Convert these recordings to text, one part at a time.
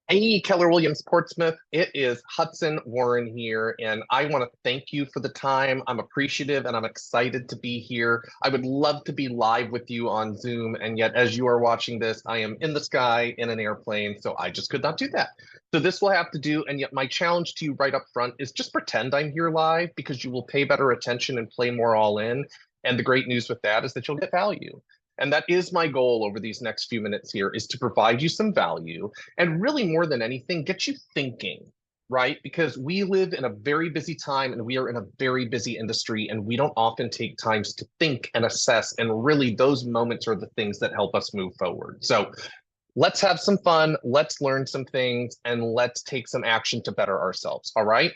Hey, Keller Williams, Portsmouth. It is Hudson Warren here, and I want to thank you for the time. I'm appreciative and I'm excited to be here. I would love to be live with you on Zoom, and yet, as you are watching this, I am in the sky in an airplane, so I just could not do that. So, this will have to do, and yet, my challenge to you right up front is just pretend I'm here live because you will pay better attention and play more all in. And the great news with that is that you'll get value. And that is my goal over these next few minutes here is to provide you some value and really more than anything, get you thinking, right? Because we live in a very busy time and we are in a very busy industry and we don't often take times to think and assess. And really those moments are the things that help us move forward. So let's have some fun. Let's learn some things and let's take some action to better ourselves. All right.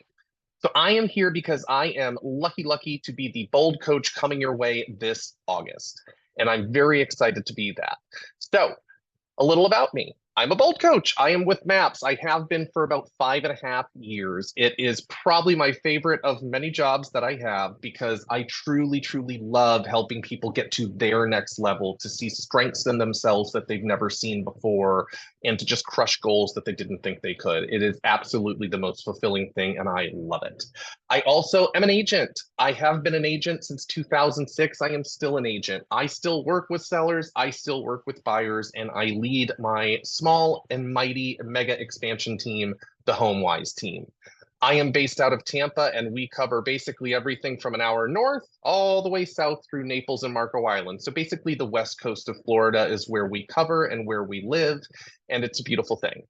So I am here because I am lucky to be the bold coach coming your way this August. And I'm very excited to be that. So a little about me. I'm a bold coach. I am with Maps. I have been for about 5.5 years. It is probably my favorite of many jobs that I have because I truly love helping people get to their next level, to see strengths in themselves that they've never seen before, and to just crush goals that they didn't think they could. It is absolutely the most fulfilling thing, and I love it. I also am an agent. I have been an agent since 2006. I am still an agent. I still work with sellers. I still work with buyers, and I lead my small and mighty mega expansion team, the HomeWise team. I am based out of Tampa, and we cover basically everything from an hour north all the way south through Naples and Marco Island. So basically, the west coast of Florida is where we cover and where we live, and it's a beautiful thing.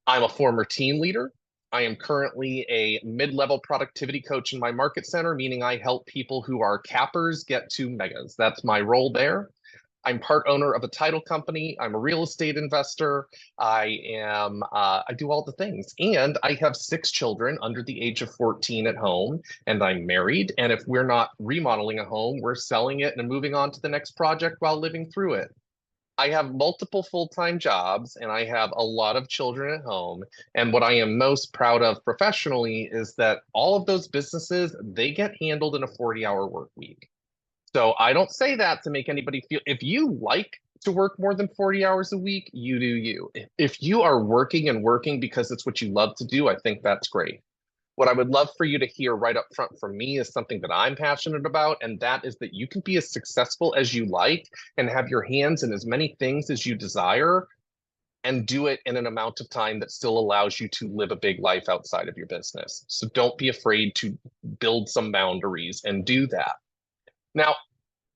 I'm a former team leader. I am currently a mid-level productivity coach in my market center, meaning I help people who are cappers get to megas. That's my role there. I'm part owner of a title company. I'm a real estate investor. I do all the things. And I have 6 children under the age of 14 at home, and I'm married. And if we're not remodeling a home, we're selling it and moving on to the next project while living through it. I have multiple full-time jobs and I have a lot of children at home. And what I am most proud of professionally is that all of those businesses, they get handled in a 40-hour work week. So I don't say that to make anybody feel, if you like to work more than 40 hours a week, you do you. If you are working and working because it's what you love to do, I think that's great. What I would love for you to hear right up front from me is something that I'm passionate about, and that is that you can be as successful as you like and have your hands in as many things as you desire and do it in an amount of time that still allows you to live a big life outside of your business. So don't be afraid to build some boundaries and do that. Now,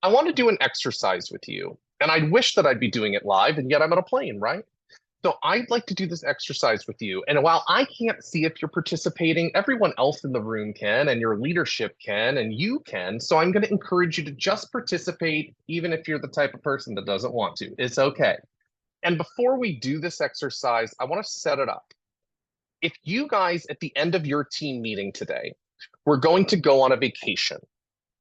I want to do an exercise with you, and I wish that I'd be doing it live, and yet I'm on a plane, right? So I'd like to do this exercise with you. And while I can't see if you're participating, everyone else in the room can, and your leadership can, and you can. So I'm going to encourage you to just participate, even if you're the type of person that doesn't want to. It's okay. And before we do this exercise, I want to set it up. If you guys, at the end of your team meeting today, were going to go on a vacation,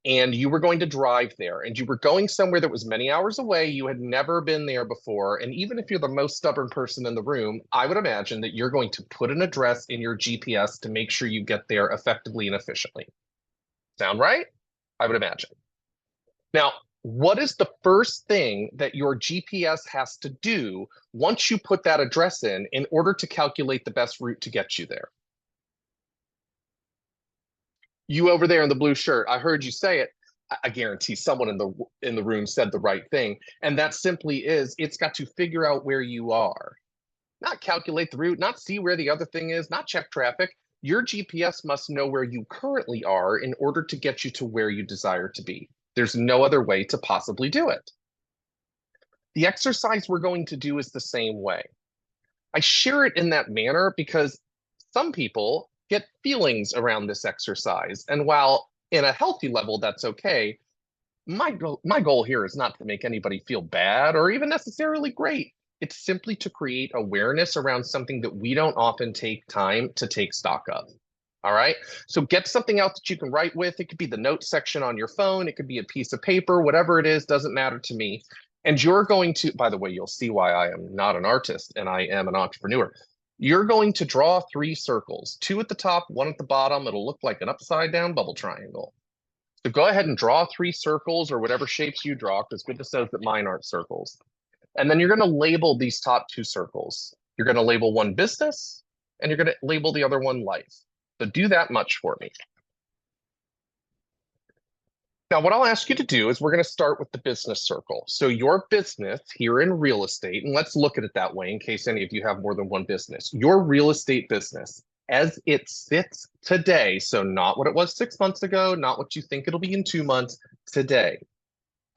and you were going to drive there and you were going somewhere that was many hours away, you had never been there before, and even if you're the most stubborn person in the room, I would imagine that you're going to put an address in your GPS to make sure you get there effectively and efficiently. Sound right? I would imagine. Now, what is the first thing that your GPS has to do once you put that address in order to calculate the best route to get you there? You over there in the blue shirt, I heard you say it. I guarantee someone in the room said the right thing. And that simply is it's got to figure out where you are. Not calculate the route, not see where the other thing is, not check traffic. Your GPS must know where you currently are in order to get you to where you desire to be. There's no other way to possibly do it. The exercise we're going to do is the same way. I share it in that manner because some people get feelings around this exercise. And while in a healthy level, that's okay, my goal here is not to make anybody feel bad or even necessarily great. It's simply to create awareness around something that we don't often take time to take stock of. All right. So get something out that you can write with. It could be the notes section on your phone. It could be a piece of paper, whatever it is, doesn't matter to me. And you're going to, by the way, you'll see why I am not an artist and I am an entrepreneur. You're going to draw 3 circles, 2 at the top, 1 at the bottom. It'll look like an upside down bubble triangle. So go ahead and draw 3 circles or whatever shapes you draw, because goodness knows that mine aren't circles. And then you're going to label these top 2 circles. You're going to label one business, and you're going to label the other one life. So do that much for me. Now, what I'll ask you to do is we're going to start with the business circle. So your business here in real estate, and let's look at it that way in case any of you have more than one business. Your real estate business as it sits today, so not what it was 6 months ago, not what you think it'll be in 2 months, today.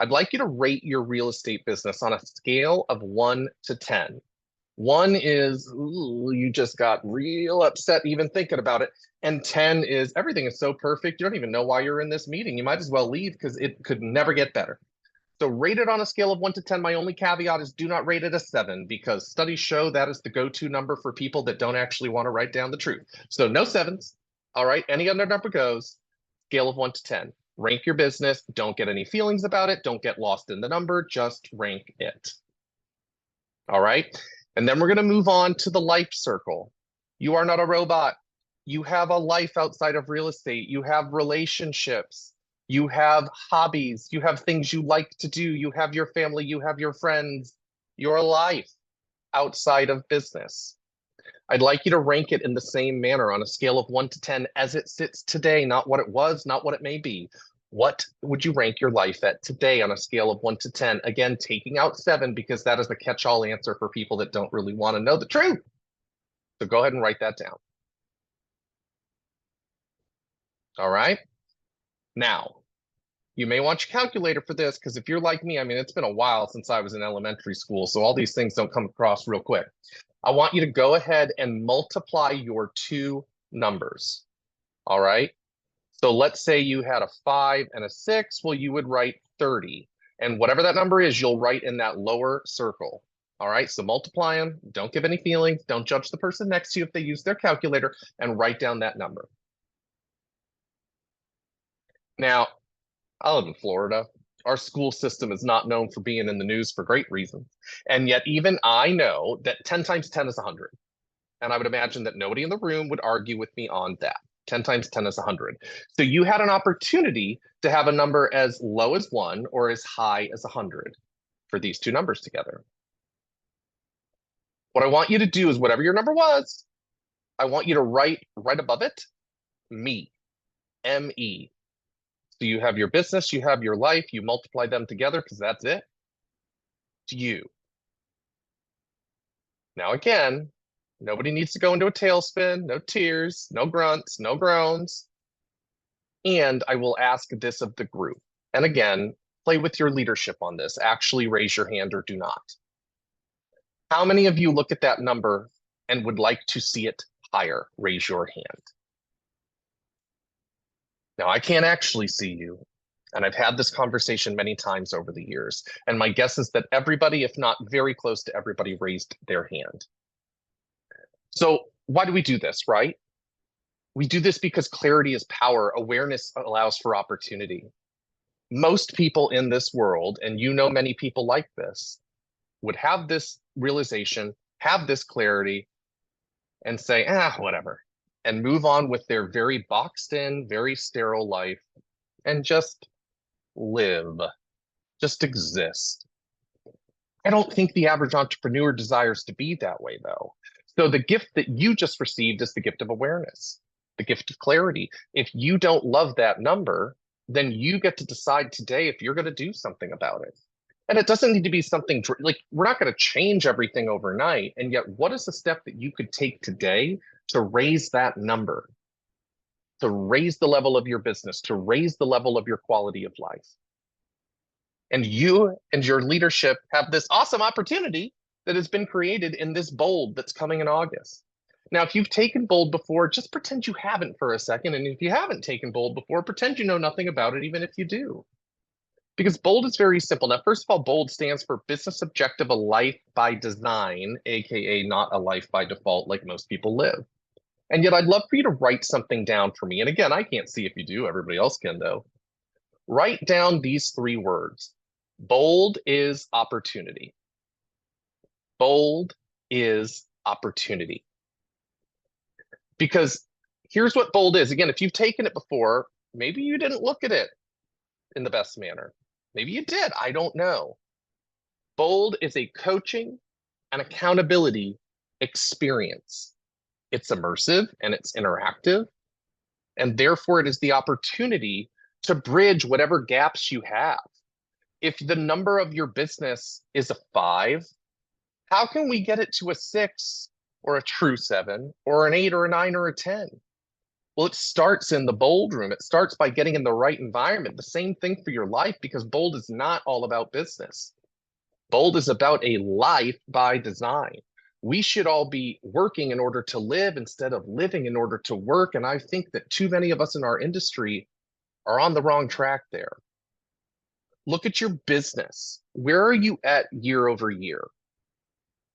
I'd like you to rate your real estate business on a scale of 1 to 10. 1 is, ooh, you just got real upset even thinking about it. And 10 is everything is so perfect, you don't even know why you're in this meeting. You might as well leave because it could never get better. So rate it on a scale of 1 to 10. My only caveat is do not rate it a 7 because studies show that is the go-to number for people that don't actually want to write down the truth. So no 7s. All right, any other number goes. Scale of 1 to 10. Rank your business. Don't get any feelings about it. Don't get lost in the number. Just rank it. All right. And then we're going to move on to the life circle. You are not a robot. You have a life outside of real estate. You have relationships. You have hobbies. You have things you like to do. You have your family. You have your friends. Your life outside of business. I'd like you to rank it in the same manner on a scale of 1 to 10 as it sits today, not what it was, not what it may be. What would you rank your life at today on a scale of 1 to 10? Again, taking out 7 because that is the catch-all answer for people that don't really want to know the truth. So go ahead and write that down. All right. Now, you may want your calculator for this because if you're like me, I mean, it's been a while since I was in elementary school, so all these things don't come across real quick. I want you to go ahead and multiply your two numbers. All right. So let's say you had a 5 and a 6. Well, you would write 30. And whatever that number is, you'll write in that lower circle. All right. So multiply them. Don't give any feelings. Don't judge the person next to you if they use their calculator and write down that number. Now, I live in Florida. Our school system is not known for being in the news for great reasons. And yet even I know that 10 times 10 is 100. And I would imagine that nobody in the room would argue with me on that. 10 times 10 is 100. So you had an opportunity to have a number as low as 1 or as high as 100 for these two numbers together. What I want you to do is whatever your number was, I want you to write right above it, me, M-E. So you have your business, you have your life, you multiply them together because that's it. It's you. Now again, nobody needs to go into a tailspin, no tears, no grunts, no groans. And I will ask this of the group. And again, play with your leadership on this. Actually raise your hand or do not. How many of you look at that number and would like to see it higher? Raise your hand. Now, I can't actually see you, and I've had this conversation many times over the years, and my guess is that everybody, if not very close to everybody, raised their hand. So why do we do this, right? We do this because clarity is power. Awareness allows for opportunity. Most people in this world, and you know many people like this, would have this realization, have this clarity, and say, whatever, and move on with their very boxed in, very sterile life and just live, just exist. I don't think the average entrepreneur desires to be that way, though. So the gift that you just received is the gift of awareness, the gift of clarity. If you don't love that number, then you get to decide today if you're going to do something about it. And it doesn't need to be something like we're not going to change everything overnight. And yet, what is the step that you could take today to raise that number, to raise the level of your business, to raise the level of your quality of life? And you and your leadership have this awesome opportunity that has been created in this bold that's coming in August. Now, if you've taken bold before, just pretend you haven't for a second. And if you haven't taken bold before, pretend you know nothing about it, even if you do. Because bold is very simple. Now, first of all, bold stands for business objective, a life by design, AKA not a life by default like most people live. And yet I'd love for you to write something down for me. And again, I can't see if you do, everybody else can though. Write down these 3 words. Bold is opportunity. Bold is opportunity. Because here's what bold is. Again, if you've taken it before, maybe you didn't look at it in the best manner. Maybe you did, I don't know. Bold is a coaching and accountability experience. It's immersive and it's interactive, and therefore it is the opportunity to bridge whatever gaps you have. If the number of your business is a 5, how can we get it to a 6 or a true 7 or an 8 or a 9 or a 10? Well, it starts in the bold room. It starts by getting in the right environment. The same thing for your life, because bold is not all about business. Bold is about a life by design. We should all be working in order to live instead of living in order to work. And I think that too many of us in our industry are on the wrong track there. Look at your business. Where are you at year over year?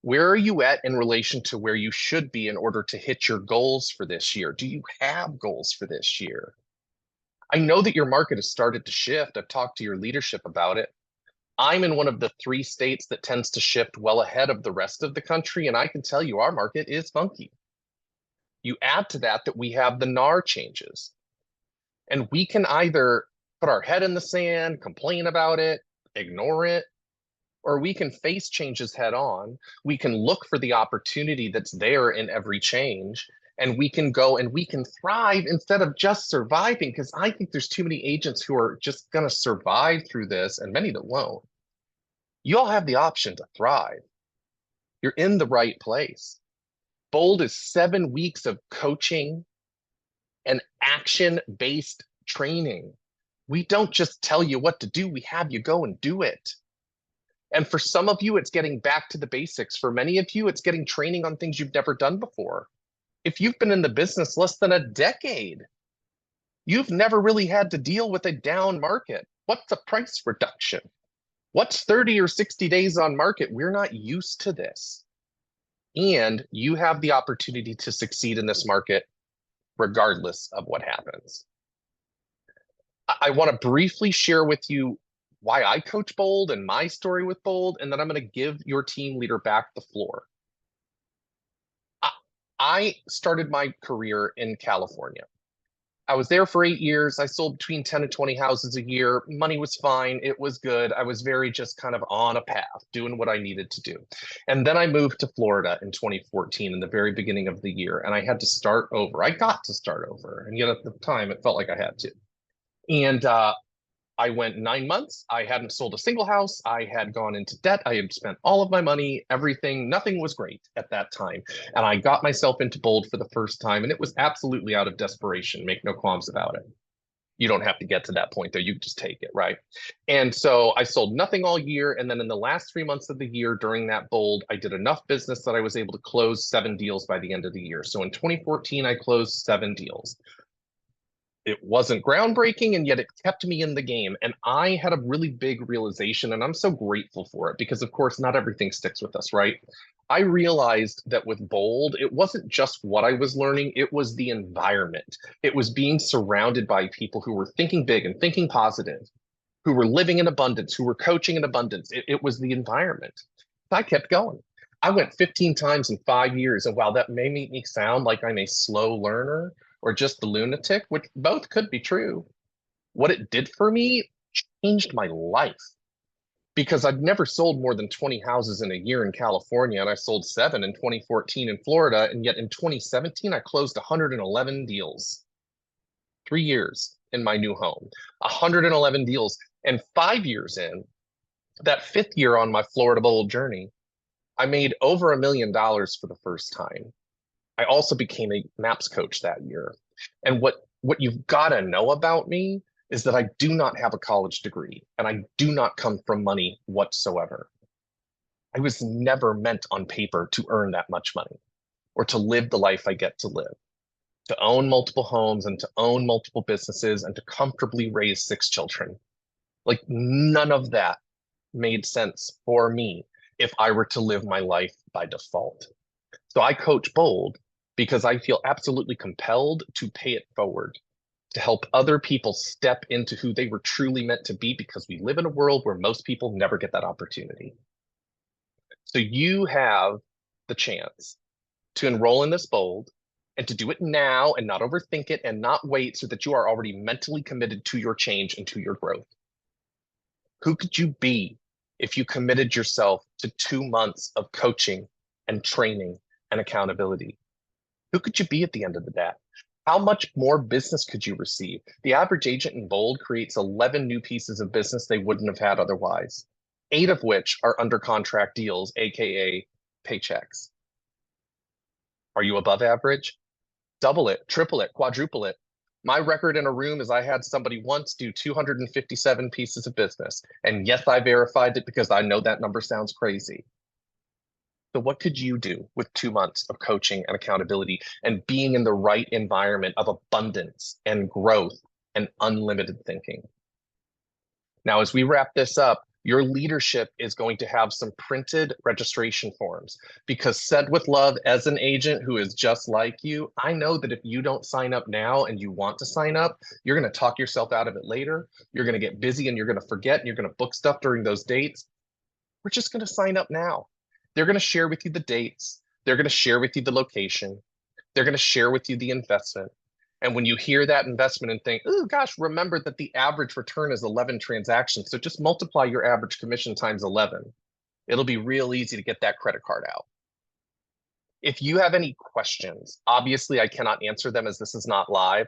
Where are you at in relation to where you should be in order to hit your goals for this year? Do you have goals for this year? I know that your market has started to shift. I've talked to your leadership about it. I'm in one of the 3 states that tends to shift well ahead of the rest of the country, and I can tell you our market is funky. You add to that we have the NAR changes, and we can either put our head in the sand, complain about it, ignore it, or we can face changes head on. We can look for the opportunity that's there in every change, and we can go and we can thrive instead of just surviving, because I think there's too many agents who are just going to survive through this and many that won't. You all have the option to thrive. You're in the right place. Bold is 7 weeks of coaching and action-based training. We don't just tell you what to do, we have you go and do it. And for some of you, it's getting back to the basics. For many of you, it's getting training on things you've never done before. If you've been in the business less than a decade, you've never really had to deal with a down market. What's a price reduction? What's 30 or 60 days on market? We're not used to this. And you have the opportunity to succeed in this market regardless of what happens. I want to briefly share with you why I coach Bold and my story with Bold, and then I'm going to give your team leader back the floor. I started my career in California. I was there for 8 years. I sold between 10 and 20 houses a year. Money was fine. It was good. I was very just kind of on a path, doing what I needed to do. And then I moved to Florida in 2014 in the very beginning of the year, and I had to start over. I got to start over. And yet at the time, it felt like I had to. And I went 9 months. I hadn't sold a single house. I had gone into debt. I had spent all of my money, everything. Nothing was great at that time. And I got myself into Bold for the first time. And it was absolutely out of desperation. Make no qualms about it. You don't have to get to that point, though. You just take it, right? And so I sold nothing all year. And then in the last 3 months of the year during that Bold, I did enough business that I was able to close 7 deals by the end of the year. So in 2014, I closed 7 deals. It wasn't groundbreaking, and yet it kept me in the game. And I had a really big realization, and I'm so grateful for it, because of course, not everything sticks with us, right? I realized that with Bold, it wasn't just what I was learning, it was the environment. It was being surrounded by people who were thinking big and thinking positive, who were living in abundance, who were coaching in abundance. It was the environment. I kept going. I went 15 times in 5 years. And while that may make me sound like I'm a slow learner or just a lunatic, which both could be true, what it did for me changed my life, because I've never sold more than 20 houses in a year in California, and I sold 7 in 2014 in Florida. And yet in 2017, I closed 111 deals. 3 years in my new home, 111 deals. And 5 years in, that 5th year on my Florida Bold journey, I made over $1 million for the first time. I also became a MAPS coach that year. And what you've got to know about me is that I do not have a college degree, and I do not come from money whatsoever. I was never meant on paper to earn that much money or to live the life I get to live, to own multiple homes and to own multiple businesses and to comfortably raise 6 children. Like, none of that made sense for me if I were to live my life by default. So I coach Bold because I feel absolutely compelled to pay it forward, to help other people step into who they were truly meant to be, because we live in a world where most people never get that opportunity. So you have the chance to enroll in this Bold, and to do it now and not overthink it and not wait, so that you are already mentally committed to your change and to your growth. Who could you be if you committed yourself to 2 months of coaching and training and accountability. Who could you be at the end of the day? How much more business could you receive? The average agent in Bold creates 11 new pieces of business they wouldn't have had otherwise, 8 of which are under contract deals, AKA paychecks. Are you above average? Double it, triple it, quadruple it. My record in a room is I had somebody once do 257 pieces of business. And yes, I verified it because I know that number sounds crazy. So what could you do with 2 months of coaching and accountability and being in the right environment of abundance and growth and unlimited thinking? Now, as we wrap this up, your leadership is going to have some printed registration forms because said with love, as an agent who is just like you, I know that if you don't sign up now and you want to sign up, you're going to talk yourself out of it later. You're going to get busy and you're going to forget and you're going to book stuff during those dates. We're just going to sign up now. They're going to share with you the dates. They're going to share with you the location. They're going to share with you the investment. And when you hear that investment and think, oh gosh, remember that the average return is 11 transactions. So just multiply your average commission times 11. It'll be real easy to get that credit card out. If you have any questions, obviously I cannot answer them as this is not live.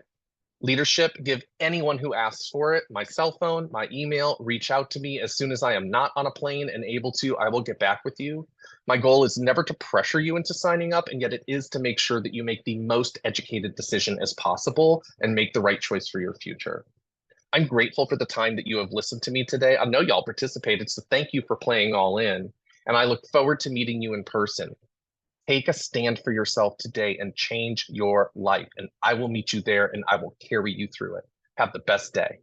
Leadership, give anyone who asks for it my cell phone, my email, reach out to me as soon as I am not on a plane and able to, I will get back with you. My goal is never to pressure you into signing up, and yet it is to make sure that you make the most educated decision as possible and make the right choice for your future. I'm grateful for the time that you have listened to me today. I know y'all participated, so thank you for playing all in. And I look forward to meeting you in person. Take a stand for yourself today and change your life. And I will meet you there and I will carry you through it. Have the best day.